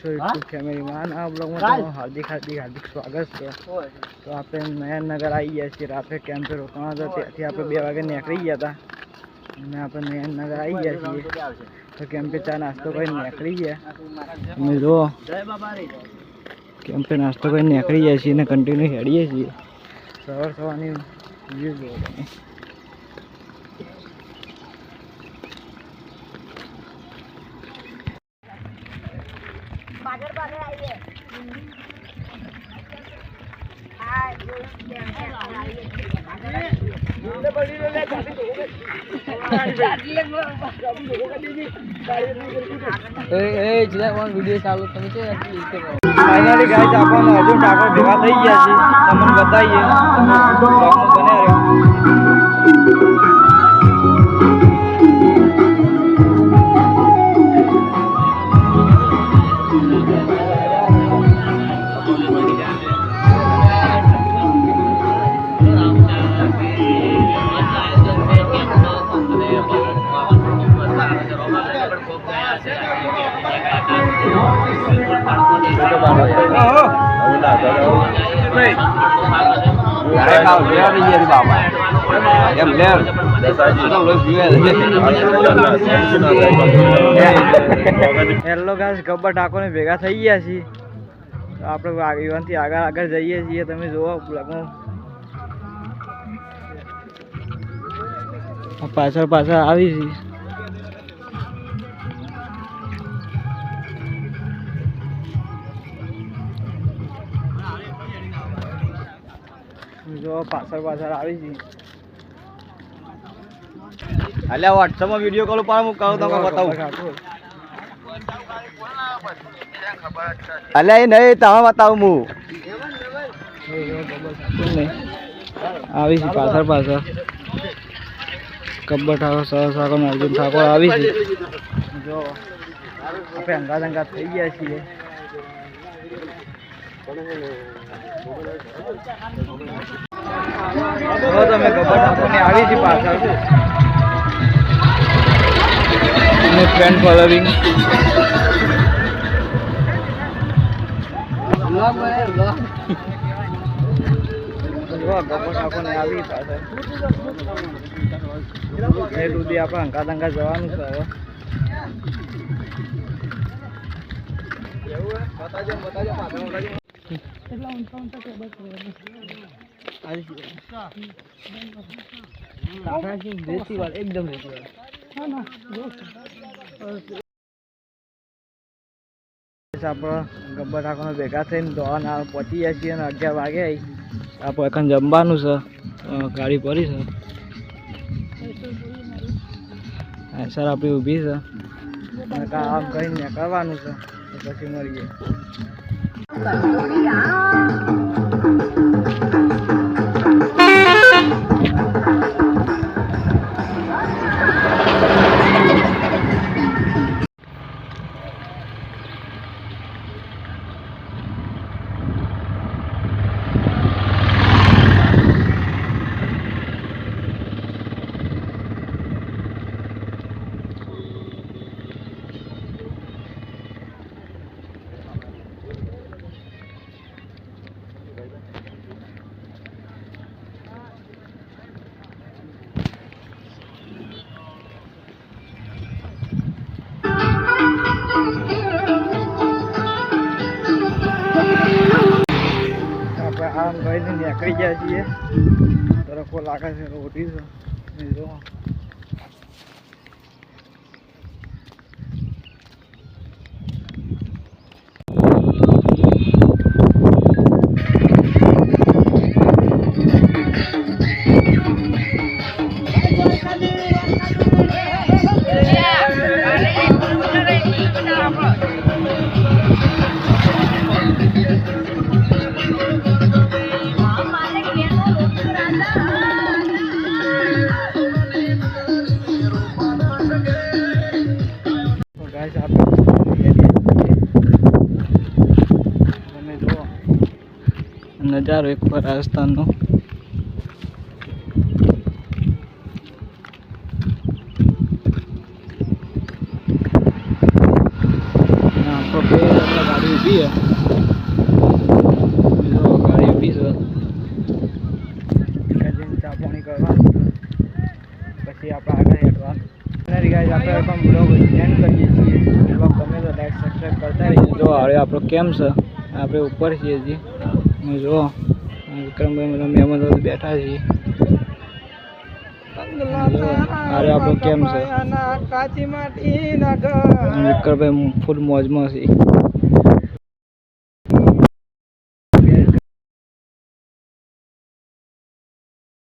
છો યુટ્યુબ ફેમિલીમાં આ બ્લોગમાં તમારું હાર્દિક સ્વાગત છે। તો આપણે નયનનગર આવી ગયા છીએ। રાત્રે કેમ્પે રોકાણા હતા, ત્યાંથી આપણે 2 વાગે નીકળી ગયા હતા અને આપણે નયનનગર આવી ગયા છીએ। તો કેમ્પે ચા નાસ્તો કરીને નીકળી ગયા। તમે જુઓ કેમ્પે નાસ્તો કરીને નીકળી ગયા છીએ અને કન્ટિન્યુ હેડીએ છીએ। સવારની વ્યૂ જુઓ તમે। વિડીયો ચાલુ તમે છે ફાઇનલી ગાઈસ આપણને અર્જુન ઠાકોર ભેગા થઈ ગયા છે। તમને બતાવીએ બ્લોગમાં બન્યા રહ્યો। હેલો ગાઈસ, ગબ્બર ઠાકોરને ભેગા થઈ ગયા છીએ। તો આપણે આગળથી આગળ જઈએ છીએ। તમે જુઓ બ્લોગમાં પાછળ આવી છીએ। જો પાછળ આવી છીએ। અલ્યા વોટ્સઅપમાં વિડીયો કોલ પર હું કહું તમને બતાવું। અલ્યા એ નહીં તમે બતાવું હું આવી છે પાછળ ગબ્બર ઠાકોર, સરસ ઠાકોર, અર્જુન ઠાકોર આવી છે। જો આપણે અંગાત થઈ ગયા છીએ। તમે ગબ્બર ઠાકોરની આવી છે પાછળ અને ફ્રેન્ડ ફોલોવિંગ ગબ્બર ઠાકોરની આવી પાછળ એ સુધી આપણે અંગાત જવાનું છે। હવે એકદમ આપણે ગબ્બર ઠાકોર ભેગા થઈને દોવાના પહોંચી ગયા છીએ અને 11 વાગે આપણે এখন જમવાનું છે। ગાડી પડી છે સર આપણી ઊભી છે અને કામ કરીને કરવાનું છે। પછી મળીએ। આરામ કરીને નીકળી ગયા છીએ। તરફો લાગે છે રોટી છે જો नजारो एक बार राजस्थान नो आपको જઈએ. જો ગાડી ઊભી છે, ચા પાણી કરવાનું પછી આપણે આગળ હેઠવાનું. અને ગાઈસ આપણે પણ બ્લોગ એન્ડ કરીએ છીએ. બ્લોગ ગમે તો લાઈક સબસ્ક્રાઈબ કરતા રહીએ. જો હવે આપણો કેમ છે, આપણે ઉપર છીએ હજી. જો વિક્રમભાઈ બધા મહેમાનો બેઠા છીએ. અરે આપણો કેમ છે, વિક્રમભાઈ ફૂલ મોજમાં છે.